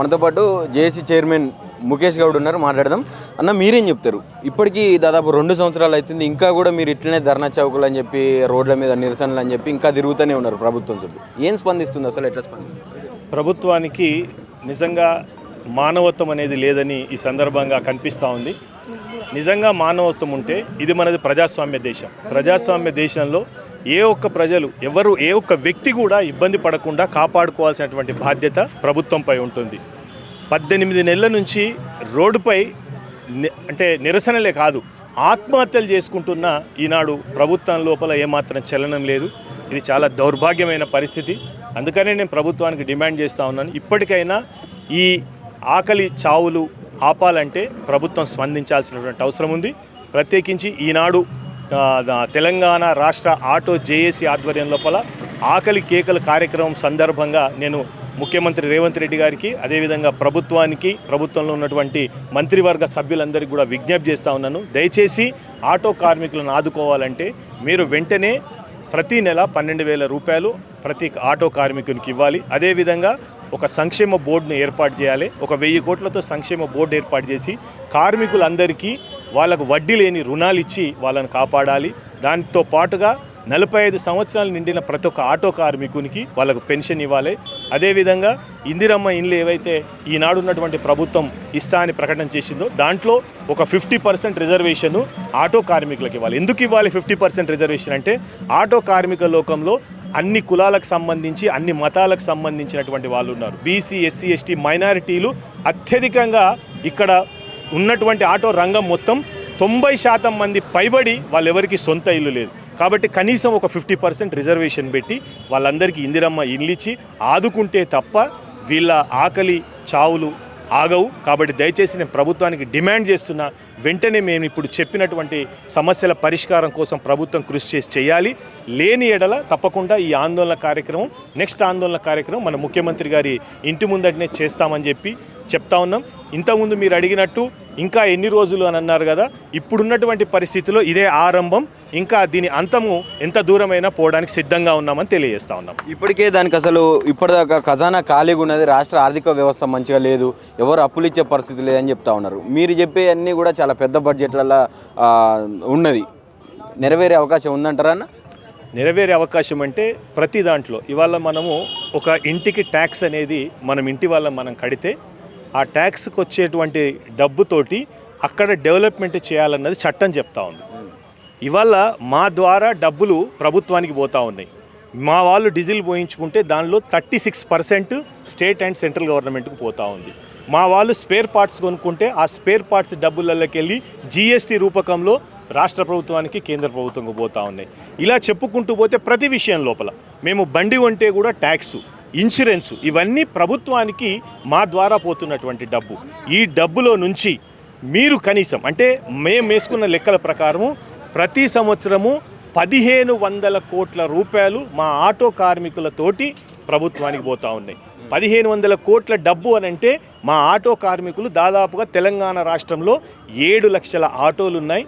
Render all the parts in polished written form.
మనతో పాటు JAC chairman Mukesh Goud ఉన్నారు, మాట్లాడదాం. అన్న, మీరేం చెప్తారు? ఇప్పటికీ దాదాపు 2 సంవత్సరాలు అవుతుంది, ఇంకా కూడా మీరు ఇట్లనే ధర్నా చౌకులు అని చెప్పి, రోడ్ల మీద నిరసనలు అని చెప్పి ఇంకా తిరుగుతూనే ఉన్నారు ప్రభుత్వం చుట్టూ. ఏం స్పందిస్తుంది అసలు, ఎట్లా స్పందిస్తుంది? ప్రభుత్వానికి నిజంగా మానవత్వం అనేది లేదని ఈ సందర్భంగా కనిపిస్తూ ఉంది. నిజంగా మానవత్వం ఉంటే, ఇది మనది ప్రజాస్వామ్య దేశం. ప్రజాస్వామ్య దేశంలో ఏ ఒక్క వ్యక్తి కూడా ఇబ్బంది పడకుండా కాపాడుకోవాల్సినటువంటి బాధ్యత ప్రభుత్వంపై ఉంటుంది. 18 నెలల నుంచి రోడ్డుపై అంటే నిరసనలే కాదు, ఆత్మహత్యలు చేసుకుంటున్న ఈనాడు ప్రభుత్వం లోపల ఏమాత్రం చలనం లేదు. ఇది చాలా దౌర్భాగ్యమైన పరిస్థితి. అందుకనే నేను ప్రభుత్వానికి డిమాండ్ చేస్తూ ఉన్నాను, ఇప్పటికైనా ఈ ఆకలి చావులు ఆపాలంటే ప్రభుత్వం స్పందించాల్సినటువంటి అవసరం ఉంది. ప్రత్యేకించి ఈనాడు తెలంగాణ రాష్ట్ర ఆటో జేఏసీ ఆధ్వర్యం లోపల ఆకలి కేకల కార్యక్రమం సందర్భంగా నేను ముఖ్యమంత్రి రేవంత్ రెడ్డి గారికి, అదేవిధంగా ప్రభుత్వంలో ఉన్నటువంటి మంత్రివర్గ సభ్యులందరికీ కూడా విజ్ఞప్తి చేస్తూ ఉన్నాను. దయచేసి ఆటో కార్మికులను ఆదుకోవాలంటే మీరు వెంటనే ప్రతి నెల 12,000 రూపాయలు ప్రతి ఆటో కార్మికునికి ఇవ్వాలి. అదేవిధంగా ఒక సంక్షేమ బోర్డును ఏర్పాటు చేయాలి. 1,000 కోట్లతో సంక్షేమ బోర్డు ఏర్పాటు చేసి కార్మికులందరికీ వాళ్ళకు వడ్డీ లేని రుణాలు ఇచ్చి వాళ్ళని కాపాడాలి. దాంతో పాటుగా 45 సంవత్సరాలు నిండిన ప్రతి ఒక్క ఆటో కార్మికునికి వాళ్ళకు పెన్షన్ ఇవ్వాలి. అదేవిధంగా ఇందిరమ్మ ఇండ్లు ఏవైతే ఈనాడు ఉన్నటువంటి ప్రభుత్వం ఇస్తా అని ప్రకటన చేసిందో దాంట్లో ఒక 50% రిజర్వేషను ఆటో కార్మికులకు ఇవ్వాలి. ఎందుకు ఇవ్వాలి 50% రిజర్వేషన్ అంటే, ఆటో కార్మిక లోకంలో అన్ని కులాలకు సంబంధించి, అన్ని మతాలకు సంబంధించినటువంటి వాళ్ళు ఉన్నారు. బీసీ, ఎస్సీ, ఎస్టీ మైనారిటీలు అత్యధికంగా ఇక్కడ ఉన్నటువంటి ఆటో రంగం మొత్తం 90% మంది పైబడి వాళ్ళెవరికి సొంత ఇల్లు లేదు. కాబట్టి కనీసం ఒక 50% రిజర్వేషన్ పెట్టి వాళ్ళందరికీ ఇందిరమ్మ ఇల్లు ఇచ్చి ఆదుకుంటే తప్ప వీళ్ళ ఆకలి చావులు ఆగవు. కాబట్టి దయచేసి నేను ప్రభుత్వానికి డిమాండ్ చేస్తున్నా, వెంటనే మేము ఇప్పుడు చెప్పినటువంటి సమస్యల పరిష్కారం కోసం ప్రభుత్వం కృషి చేయాలి. లేని ఎడల తప్పకుండా ఈ ఆందోళన కార్యక్రమం, నెక్స్ట్ ఆందోళన కార్యక్రమం మన ముఖ్యమంత్రి గారి ఇంటి ముందటనే చేస్తామని చెప్తా ఉన్నాం. ఇంతకుముందు మీరు అడిగినట్టు ఇంకా ఎన్ని రోజులు అని అన్నారు కదా, ఇప్పుడున్నటువంటి పరిస్థితిలో ఇదే ఆరంభం. ఇంకా దీని అంతము ఎంత దూరమైనా పోవడానికి సిద్ధంగా ఉన్నామని తెలియజేస్తా ఉన్నాం. ఇప్పటికే దానికి అసలు ఇప్పటిదాకా ఖజానా ఖాళీగా ఉన్నది, రాష్ట్ర ఆర్థిక వ్యవస్థ మంచిగా లేదు, ఎవరు అప్పులు ఇచ్చే పరిస్థితి లేదని చెప్తా ఉన్నారు. మీరు చెప్పే అన్నీ కూడా చాలా పెద్ద బడ్జెట్లలో ఉన్నది, నెరవేరే అవకాశం ఉందంటారా అన్న? నెరవేరే అవకాశం అంటే ప్రతి దాంట్లో ఇవాళ మనము ఒక ఇంటికి ట్యాక్స్ అనేది మనం కడితే ఆ ట్యాక్స్కి వచ్చేటువంటి డబ్బుతోటి అక్కడ డెవలప్మెంట్ చేయాలన్నది చట్టం చెప్తా ఉంది. ఇవాళ మా ద్వారా డబ్బులు ప్రభుత్వానికి పోతూ ఉన్నాయి. మా వాళ్ళు డీజిల్ పోయించుకుంటే దానిలో 36% స్టేట్ అండ్ సెంట్రల్ గవర్నమెంట్కి పోతూ ఉంది. మా వాళ్ళు స్పేర్ పార్ట్స్ కొనుక్కుంటే ఆ స్పేర్ పార్ట్స్ డబ్బులలోకి వెళ్ళి జీఎస్టీ రూపకంలో రాష్ట్ర ప్రభుత్వానికి, కేంద్ర ప్రభుత్వంకు పోతూ ఉన్నాయి. ఇలా చెప్పుకుంటూ పోతే ప్రతి విషయం లోపల మేము బండి కొంటే కూడా ట్యాక్సు, ఇన్సూరెన్సు, ఇవన్నీ ప్రభుత్వానికి మా ద్వారా పోతున్నటువంటి డబ్బు. ఈ డబ్బులో నుంచి మీరు కనీసం అంటే మేము వేసుకున్న లెక్కల ప్రకారము ప్రతి సంవత్సరము 1,500 కోట్ల రూపాయలు మా ఆటో కార్మికులతోటి ప్రభుత్వానికి పోతూ ఉన్నాయి. 1,500 కోట్ల డబ్బు అని అంటే మా ఆటో కార్మికులు దాదాపుగా తెలంగాణ రాష్ట్రంలో 7 లక్షల ఆటోలు ఉన్నాయి.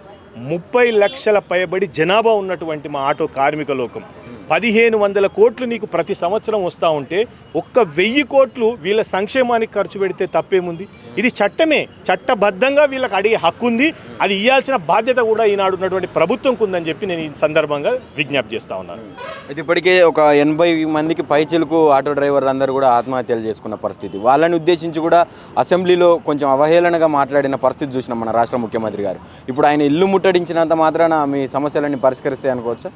30 లక్షల పైబడి జనాభా ఉన్నటువంటి మా ఆటో కార్మిక లోకం. 1,500 కోట్లు నీకు ప్రతి సంవత్సరం వస్తూ ఉంటే 1,000 కోట్లు వీళ్ళ సంక్షేమానికి ఖర్చు పెడితే తప్పేముంది? ఇది చట్టమే, చట్టబద్ధంగా వీళ్ళకి అడిగే హక్కు ఉంది. అది ఇవ్వాల్సిన బాధ్యత కూడా ఈనాడు ఉన్నటువంటి ప్రభుత్వంకు ఉందని చెప్పి నేను ఈ సందర్భంగా విజ్ఞప్తి చేస్తూ ఉన్నాను. అయితే ఇప్పటికే ఒక 80 మందికి పైచిలకు ఆటో డ్రైవర్లు అందరూ కూడా ఆత్మహత్యలు చేసుకున్న పరిస్థితి. వాళ్ళని ఉద్దేశించి కూడా అసెంబ్లీలో కొంచెం అవహేళనగా మాట్లాడిన పరిస్థితి చూసినాం మన రాష్ట్ర ముఖ్యమంత్రి గారు. ఇప్పుడు ఆయన ఇల్లు ముట్టడించినంత మాత్రాన మీ సమస్యలన్నీ పరిష్కరిస్తాయి అనుకోవచ్చా?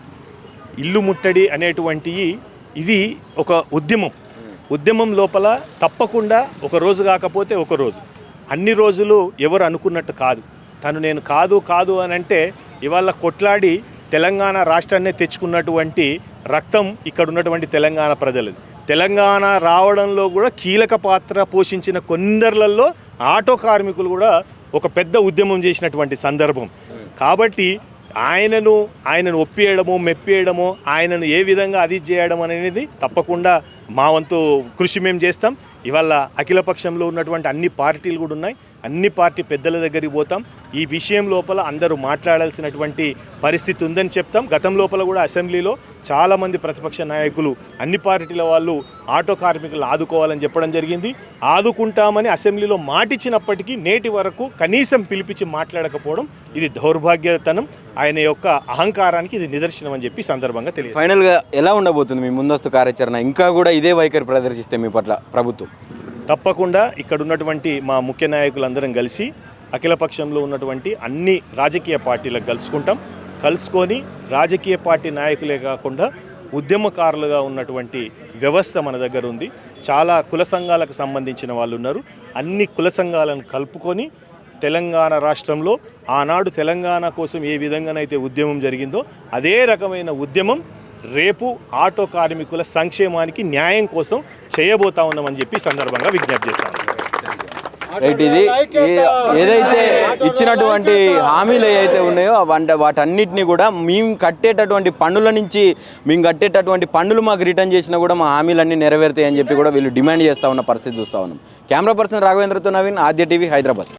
ఇల్లు ముట్టడి అనేటువంటి ఇది ఒక ఉద్యమం లోపల తప్పకుండా ఒక రోజు కాకపోతే ఒక రోజు, అన్ని రోజులు ఎవరు అనుకున్నట్టు కాదు. నేను కాదు అని అంటే ఇవాళ కొట్లాడి తెలంగాణ రాష్ట్రాన్నే తెచ్చుకున్నటువంటి రక్తం ఇక్కడ ఉన్నటువంటి తెలంగాణ ప్రజలది. తెలంగాణ రావడంలో కూడా కీలక పాత్ర పోషించిన కొందర్లలో ఆటో కార్మికులు కూడా ఒక పెద్ద ఉద్యమం చేసినటువంటి సందర్భం. కాబట్టి ఆయనను ఒప్పియడమో మెప్పియడమో, ఆయనను ఏ విధంగా అది చేయడం అనేది తప్పకుండా మా వంతు కృషి మేము చేస్తాం. ఇవాళ అఖిలపక్షంలో ఉన్నటువంటి అన్ని పార్టీలు కూడా ఉన్నాయి. అన్ని పార్టీ పెద్దల దగ్గరికి పోతాం. ఈ విషయం లోపల అందరూ మాట్లాడాల్సినటువంటి పరిస్థితి ఉందని చెప్తాం. గతం లోపల కూడా అసెంబ్లీలో చాలామంది ప్రతిపక్ష నాయకులు అన్ని పార్టీల వాళ్ళు ఆటో కార్మికులను ఆదుకోవాలని చెప్పడం జరిగింది. ఆదుకుంటామని అసెంబ్లీలో మాటిచ్చినప్పటికీ నేటి వరకు కనీసం పిలిపించి మాట్లాడకపోవడం ఇది దౌర్భాగ్యతనం, ఆయన యొక్క అహంకారానికి ఇది నిదర్శనం అని చెప్పి సందర్భంగా తెలియదు. ఫైనల్గా ఎలా ఉండబోతుంది మీ ముందస్తు కార్యాచరణ? ఇంకా కూడా ఇదే వైఖరి ప్రదర్శిస్తే మీ పట్ల ప్రభుత్వం? తప్పకుండా ఇక్కడ ఉన్నటువంటి మా ముఖ్య నాయకులందరం కలిసి అఖిలపక్షంలో ఉన్నటువంటి అన్ని రాజకీయ పార్టీలకు కలుసుకొని రాజకీయ పార్టీ నాయకులే కాకుండా ఉద్యమకారులుగా ఉన్నటువంటి వ్యవస్థ మన దగ్గర ఉంది. చాలా కుల సంఘాలకు సంబంధించిన వాళ్ళు ఉన్నారు. అన్ని కుల సంఘాలను కలుపుకొని తెలంగాణ రాష్ట్రంలో ఆనాడు తెలంగాణ కోసం ఏ విధంగానైతే ఉద్యమం జరిగిందో అదే రకమైన ఉద్యమం రేపు ఆటో కార్మికుల సంక్షేమానికి న్యాయం కోసం చేయబోతా ఉన్నామని చెప్పి సందర్భంగా విజ్ఞప్తి చేస్తాను. రైట్, ఇది ఏదైతే ఇచ్చినటువంటి హామీలు ఏవైతే ఉన్నాయో వాటన్నిటిని కూడా మేము కట్టేటటువంటి పన్నులు మాకు రిటర్న్ చేసినా కూడా మా హామీలన్నీ నెరవేరుతాయి అని చెప్పి కూడా వీళ్ళు డిమాండ్ చేస్తూ ఉన్న పరిస్థితి చూస్తూ ఉన్నాం. కెమెరా పర్సన్ రాఘవేంద్రతో నవీన్, ఆద్య టీవీ, హైదరాబాద్.